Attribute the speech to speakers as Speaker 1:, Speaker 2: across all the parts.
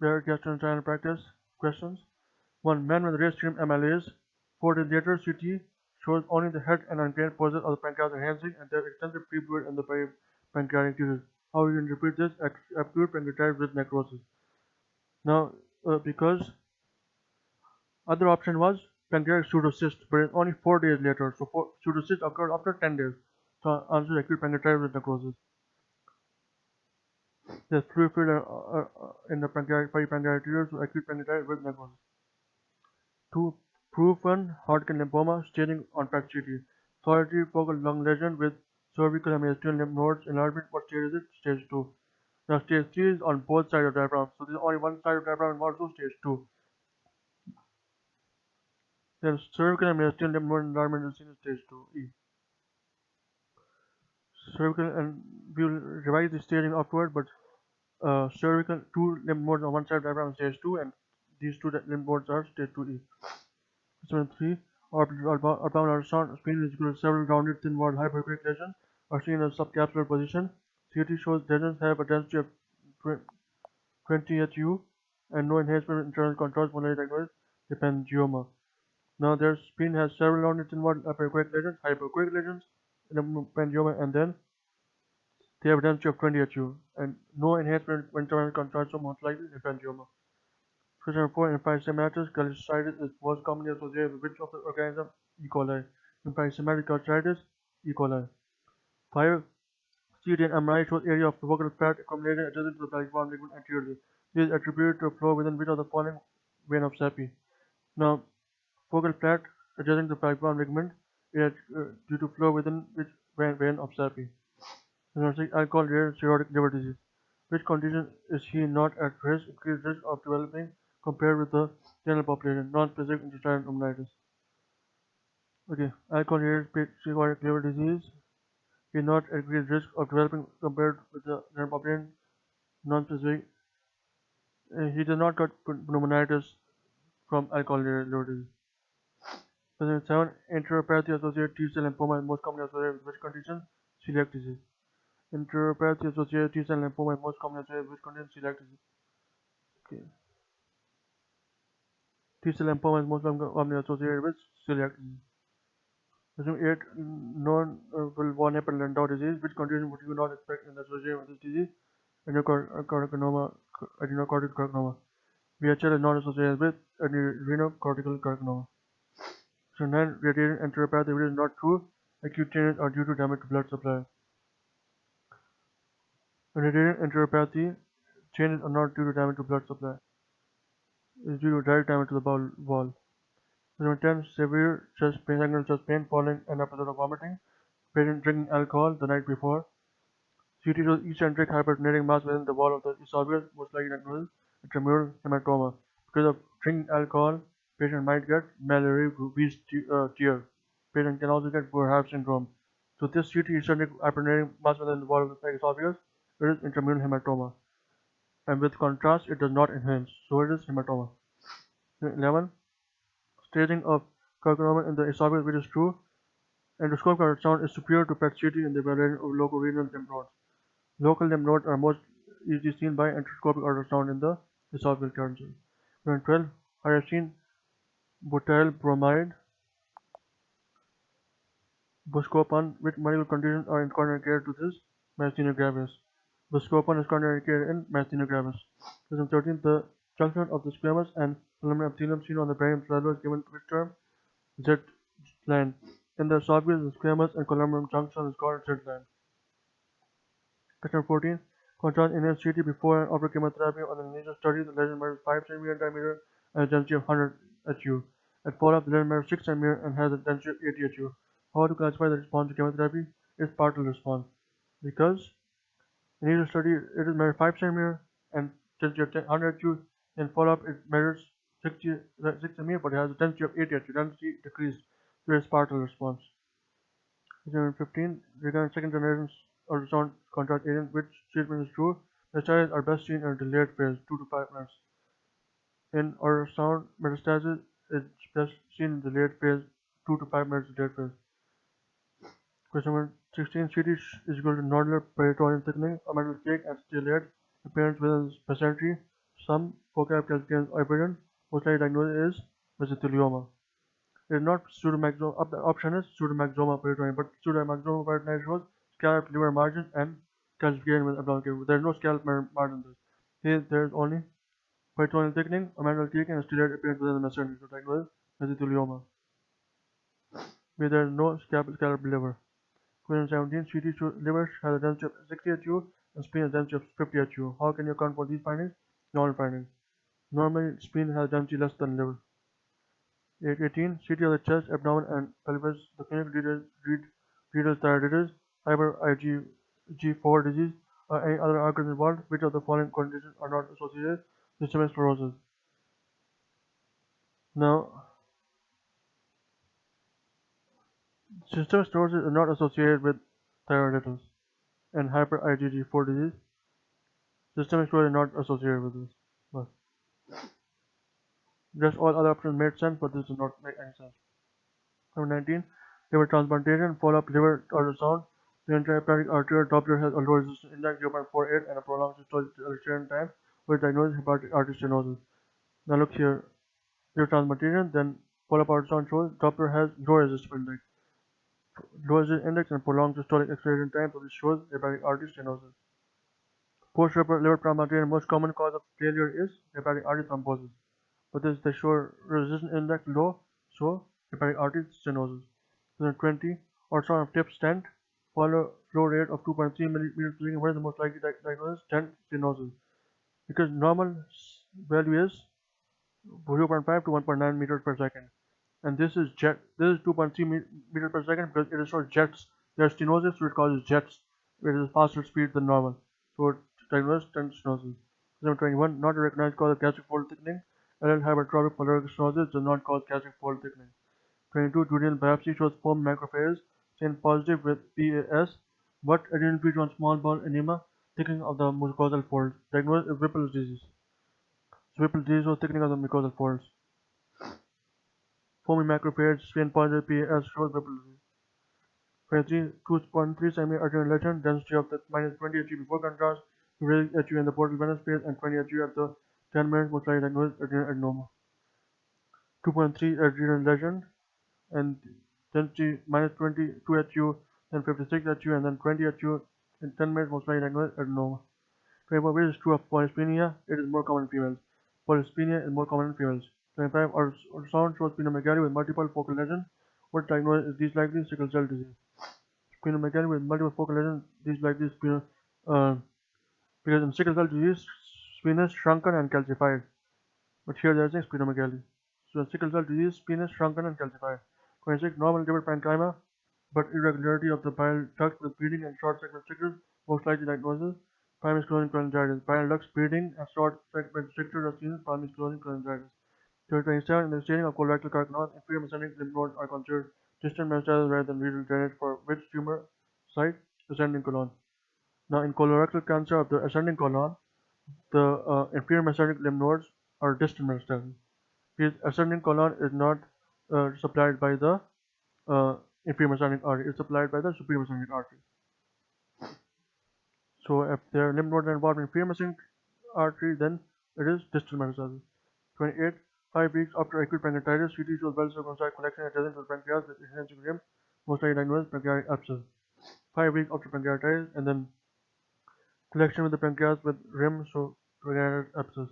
Speaker 1: Barrett Q1 and practice questions. 1. Man with raised serum amylase. 4 days later, CT shows only the head and undrained portions of the pancreas enhancing and there is extensive pre-fluid in the pancreatic tissues. How you interpret this? Acute pancreatitis with necrosis. Now, because other option was pancreatic pseudocyst, but it's only 4 days later. So pseudocyst occurred after 10 days. So answer acute pancreatitis with necrosis. There's fluid in the pancreatic tissues, so acute pancreatitis with necrosis. 2. Proven Hodgkin lymphoma staging on PET-CT. Solitary focal lung lesion with cervical and mediastinal lymph nodes enlargement. What stage is it? Stage 2. Now stage 3 is on both sides of the diaphragm. So there's only one side of the diaphragm involved, so stage 2. Then cervical and mediastinal lymph node enlargement is seen in stage 2E. Cervical, and we will revise the staging afterward, but cervical, 2 lymph nodes on one side of the diaphragm stage 2, and these 2 lymph nodes are stage 2E. Question 3. Abdominal ultrasound, spleen is equal to several rounded thin walled hypoechoic lesions are seen in a subcapsular position. CT shows lesions have a density of 20 HU and no enhancement in internal contrast when diagnosed hepangioma. Now their spleen has several rounded thin walled hypoechoic lesions in the hepangioma, and then they have a density of 20 HU and no enhancement in internal contrast, so most likely hepangioma. Question 4. Emphysematitis cholecystitis is most commonly associated with which of the organism? E. coli. Emphysematous cholecystitis, E. coli. 5. CT and MRI shows area of the focal fat accumulating adjacent to the falciform ligament anteriorly. This is attributed to a flow within which of the following vein of Sappi. Now, focal fat adjacent to the falciform ligament is due to flow within which vein of Sappi. Number 6. Alcohol-related cirrhotic liver disease. Which condition is he not at risk, increased risk of developing compared with the general population? Non-specific intestinal pneumonitis. Okay, alcohol-related cirrhotic liver disease. He is not at increased risk of developing compared with the general population. Non-specific. He does not got pneumonitis from alcohol-related liver disease. Question 7. Enteropathy associated T-cell lymphoma is most commonly associated with which condition? Celiac disease. Enteropathy associated T-cell lymphoma is most commonly associated with which condition? Celiac disease. Okay. T-cell lymphoma is most commonly associated with celiac disease. Question 8. Non-von Hippel-Lindau disease. Which condition would you not expect in the association with this disease? Adenocortical carcinoma. VHL is not associated with adrenocortical carcinoma. Question 9. Radiation enteropathy, which is not true. Acute changes are due to damage to blood supply. Radiation enteropathy changes are not due to damage to blood supply. It is due to direct damage to the bowel wall. Number 10. Severe secondary chest pain following an episode of vomiting. Patient drinking alcohol the night before. CT shows eccentric hypertonating mass within the wall of the esophagus, most likely diagnosed intramural hematoma. Because of drinking alcohol, patient might get Mallory-Weiss tear. Patient can also get Boerhaave syndrome. So this CT eccentric hypertonating mass within the wall of the esophagus, it is intramural hematoma. And with contrast, it does not enhance, so it is hematoma. 11. Staging of carcinoma in the esophagus, which is true. Endoscopic ultrasound is superior to PET-CT in the evaluation of local renal lymph nodes. Local lymph nodes are most easily seen by endoscopic ultrasound in the esophageal cancer. 12. I have seen butyl bromide, buscopan. Which medical conditions are contraindicated to this? Myasthenia gravis. Buscopan is contraindicated in myasthenia gravis. Question 13. The junction of the squamous and columnar epithelium seen on the brain cellular is given which term? Z-line. In the esophagus, the squamous and columnar junction is called Z-line. Question 14. Contrast in CT before and after chemotherapy on the initial study. The lesion measures 5 cm in diameter and a density of 100 HU. At follow-up, the lesion measures 6 cm and has a density of 80 HU. How to classify the response to chemotherapy? It's partial response. Because in initial study, it is measured 5 cm and density of 100 HU. In follow-up, it measures 6 cm but it has a density of 80 HU. Density decreased. So it's partial response. Question 15. Regarding second generation ultrasound contrast agent, which treatment is true? Metastases are best seen in a delayed phase, 2 to 5 minutes. In ultrasound, metastasis is best seen in delayed phase, 2 to 5 minutes delayed phase. Question 16. CT is equal to nodular peritoneal thickening, a metal cake, and delayed appearance within the placentary, some vocab calculations are evident. Most likely diagnosis is mesothelioma. It is not pseudomaxoma. The option is pseudomaxoma peritonium, but pseudomaxoma peritonium shows scalloped liver margin and calcification with abdominal cavity. There is no scalloped margin. Here there is only peritoneal thickening, amandal thickening, and stellate appearance within the mesothelium. So diagnosis mesothelioma. Where there is no scalloped liver. Question 17. CT liver has a density of 60 HU and spleen has a density of 50 HU. How can you account for these findings? Normal findings. Normally, spleen has a density less than liver. 18. CT of the chest, abdomen, and pelvis. The clinical details thyroiditis, hyper IgG4 disease, or any other organs involved. Which of the following conditions are not associated with systemic sclerosis? Now, systemic sclerosis is not associated with thyroiditis and hyper IgG4 disease. Systemic sclerosis is not associated with this. But just all other options made sense, but this does not make any sense. Number 19. Liver transplantation, follow-up liver ultrasound. The intrahepatic arterial Doppler has a low resistance index 0.48 and a prolonged systolic return time, which diagnosis hepatic artery stenosis. Now look here, liver transplantation, then follow-up ultrasound shows Doppler has low resistance index. Low resistance index and prolonged systolic acceleration time, so this shows hepatic artery stenosis. Post-liver transplantation, most common cause of failure is hepatic artery thrombosis. But this they show resistance index low, so hepatic artery stenosis. 20. Ultrasound of tip stent, follow flow rate of 2.3 millimeters per second. What is the most likely diagnosis? Stent stenosis. Because normal value is 0.5 to 1.9 meters per second, and this is 2.3 meters per second because it is for jets. There's stenosis, so it causes jets. It is faster speed than normal. So diagnosis stent stenosis. 21. Not a recognized cause of gastric fold thickening. Adult hypertrophic pulmonary stenosis does not cause gastric fold thickening. 22. Duodenal biopsy shows foam macrophages stain positive with PAS, but adrenal feature on small bowel edema, thickening of the mucosal folds. Diagnosis is Whipple's disease. So Whipple's disease shows thickening of the mucosal folds. Foamy macrophages stain positive PAS shows Whipple's disease. 23. 2.3 cm adrenal lesion, density of the minus 20 HU before contrast, HU in the portal venous phase, and 20 HU at the 10 minutes, most likely diagnosed adrenal adenoma. 2.3 adrenal lesion and density minus 22 HU, then 56 HU, and then 20 HU in 10 minutes, most likely diagnosed adenoma. 24. Which is true of polycythemia? It is more common in females. Polycythemia is more common in females. 25. Ultrasound shows splenomegaly with multiple focal lesions. What diagnosis is least likely? Sickle cell disease. Splenomegaly with multiple focal lesions, least likely because in sickle cell disease, spleen is shrunken and calcified. But here there is a splenomegaly. So in sickle cell disease, spleen is shrunken and calcified. 26. Normal liver parenchyma, but irregularity of the bile duct with bleeding and short segment strictures, most likely diagnosis, primary sclerosing cholangitis. Bile ducts bleeding and short segment strictures are seen in primary sclerosing cholangitis. 27. In the staging of colorectal carcinoma, inferior mesenteric lymph nodes are considered distant metastasis rather than renal drainage for which tumor site? Ascending colon. Now in colorectal cancer of the ascending colon, the inferior mesenteric lymph nodes are distant metastasis. Because ascending colon is not supplied by the inferior mesenteric artery, it's supplied by the superior mesenteric artery. So if their lymph nodes are involved in inferior mesenteric artery, then it is distal metastasis. 28. 5 weeks after acute pancreatitis, CT shows well-circumcised collection adjacent to the pancreas with enhanced rim, most likely diagnosed pancreatic abscess. 5 weeks after pancreatitis, and then collection with the pancreas with rim, so pancreatic abscess.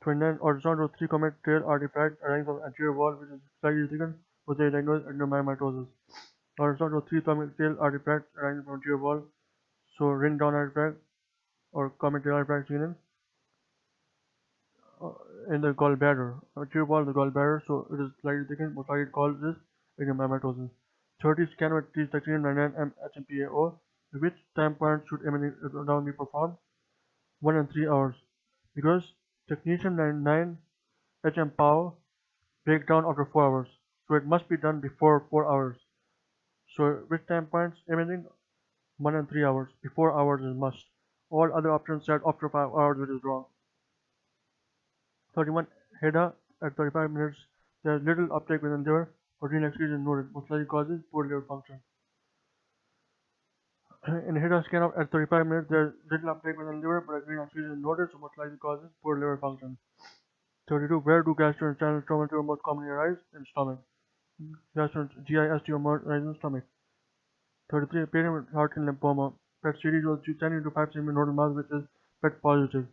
Speaker 1: 29. Ultrasound shows 3 comet tail artifact arising from the anterior wall, which is slightly thickened, most likely diagnosed adenomyomatosis. Ultrasound shows 3 comet tail artifacts arising from the anterior wall, so ring down artifact or comet tail artifact seen in the gallbladder, anterior wall of the gallbladder, so it is slightly thickened, most likely causes adenomyomatosis. 30. Scan with T-Tactinium 99 HMPAO. Which time point should imaging ultrasound be performed? 1 and 3 hours. Because technetium 99 HMPAO break down after 4 hours, so it must be done before 4 hours. So which time points imaging? 1 and 3 hours. Before hours is must. All other options said after 5 hours, which is wrong. 31. HEDA at 35 minutes. There is little uptake within liver. Protein excretion noted. Most likely causes poor liver function. In a HIDA scan at 35 minutes, there is little uptake within the liver, but a green oxygen is noted, so most likely causes poor liver function. 32. Where do gastrointestinal stromal tumor most commonly arise? In stomach. GIST tumor arises in stomach. 33. Patient with Hodgkin lymphoma. PET CT shows 10 into 5 cm nodal mass, which is PET positive.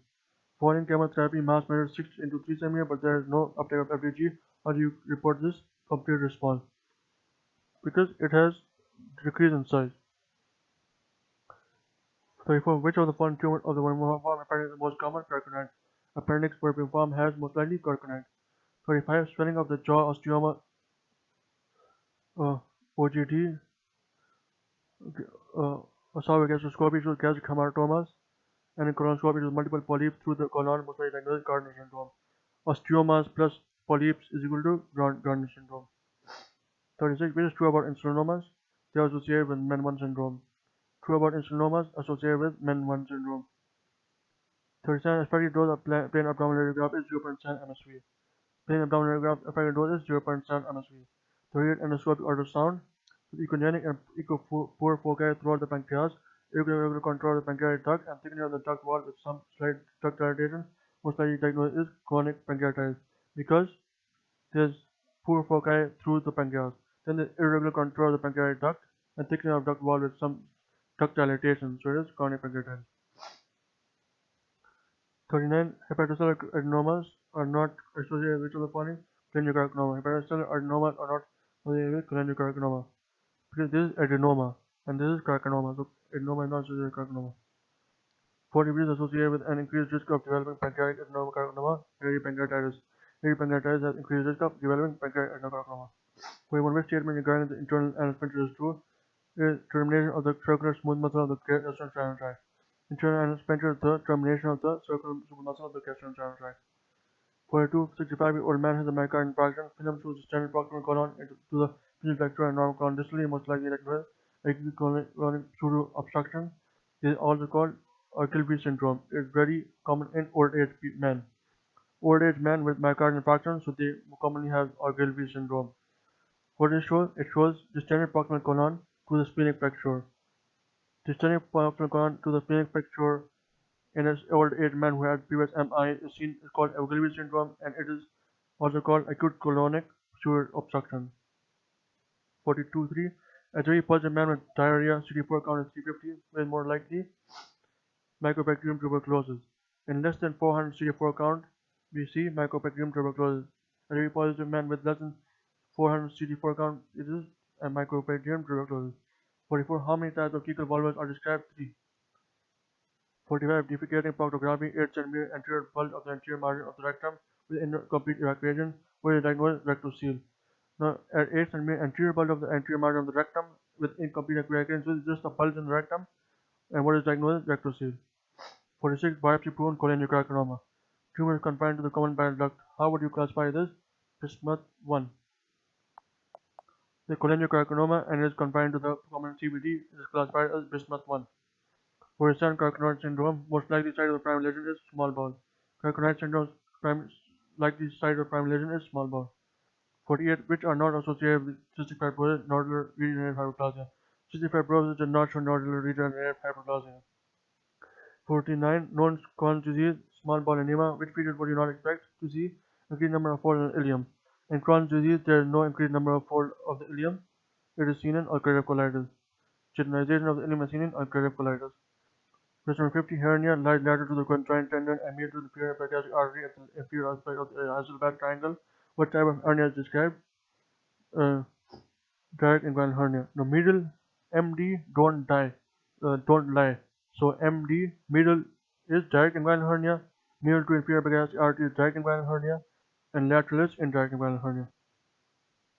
Speaker 1: Following chemotherapy, mass measured 6 into 3 cm, but there is no uptake of FDG. How do you report this complete response? Because it has decreased in size. 34. Which of the following tumors of the vermiform appendix is the most common? Carcinoma. Appendix vermiform has most likely carcinoma. 35. Swelling of the jaw, osteoma, OGD, esophageal shows gastric hematomas, and in colonoscopy shows multiple polyps through the colon, most likely diagnosed Gardner syndrome. Osteomas plus polyps is equal to Gardner syndrome. 36. Which is true about insulinomas? They are associated with MEN1 syndrome. True about insulinomas associated with MEN1 syndrome. 37. Expected dose of plain abdominal radiograph is 0.7 MSV. Plain abdominal radiograph expected dose is 0.7 MSV. 38. Endoscopic ultrasound with echogenic and echo-poor foci throughout the pancreas, irregular control of the pancreatic duct, and thickening of the duct wall with some slight duct dilatation. Most likely diagnosed is chronic pancreatitis because there's poor foci through the pancreas. Then the irregular control of the pancreatic duct and thickening of duct wall with some duct dilatation, so it is chronic pancreatitis. 39. Hepatocellular adenomas are not associated with the following: cholangiocarcinoma. Hepatocellular adenomas are not associated with cholangiocarcinoma because this is adenoma and this is carcinoma, so adenoma is not associated with carcinoma. 40 is associated with an increased risk of developing pancreatic adenocarcinoma, hairy pancreatitis. Hairy pancreatitis has increased risk of developing pancreatic adenocarcinoma. 41. Which statement regarding the internal anal sphincter is true? Is termination of the circular smooth muscle of the gastrointestinal tract. Internal anal sphincter is the termination of the circular smooth muscle of the gastrointestinal tract. 42. 65-year-old man has a myocardial infarction. Film shows the standard proximal colon into the physical flexure and normal colon distally, most likely diagnosed acute colonic pseudo obstruction. It is also called Ogilvy syndrome. It is very common in old age men. Old age men with myocardial infarction, so they commonly have Ogilvy syndrome. What does it show? It shows distended proximal colon to the splenic flexure. Distended proximal colon to the splenic flexure in an old age man who had previous MI is called Ogilvy syndrome, and it is also called acute colonic pseudo obstruction. 42.3. A HIV positive man with diarrhea, CD4 count is 350, is more likely Mycobacterium tuberculosis. In less than 400 CD4 count, we see Mycobacterium tuberculosis. A HIV positive man with less than 400 CD4 count, it is a Mycobacterium tuberculosis. 44. How many types of fecal volvulus are described? 3. 45. Defecating proctography, 8 cm anterior bulge of the anterior margin of the rectum with incomplete evacuation, where is diagnosed rectocele. Now, at 8 cm anterior bulge of the anterior margin of the rectum with incomplete evacuation, so it's just a bulge in the rectum, and what is diagnosed rectocele. 46. Biopsy-proven cholangiocarcinoma. Tumor is confined to the common bile duct. How would you classify this? Bismuth 1. The cholangiocarcinoma and is confined to the common CBD is classified as bismuth 1. 47. Carcinoid syndrome. Most likely site of the primary lesion is small bowel. Carcinoid syndrome's likely site of primary lesion is small bowel. 48. Which are not associated with cystic fibrosis, nodular regenerative hyperplasia. Cystic fibrosis does not show nodular regenerative hyperplasia. 49. Known Crohn's disease, small bowel edema. Which features would you not expect to see? Increased number of folds in the ileum. In Crohn's disease, there is no increased number of folds of the ileum. It is seen in ulcerative colitis. Generalization of the ileum is seen in ulcerative colitis. Question number 50. Hernia lies lateral to the conjoint tendon and medial to the inferior epigastric artery at the inferior aspect of the isolated triangle. What type of hernia is described? Direct inguinal hernia. Now, medial MD don't lie. So MD medial is direct inguinal hernia, medial to inferior epigastric artery is direct inguinal hernia, and lateral is indirect inguinal hernia.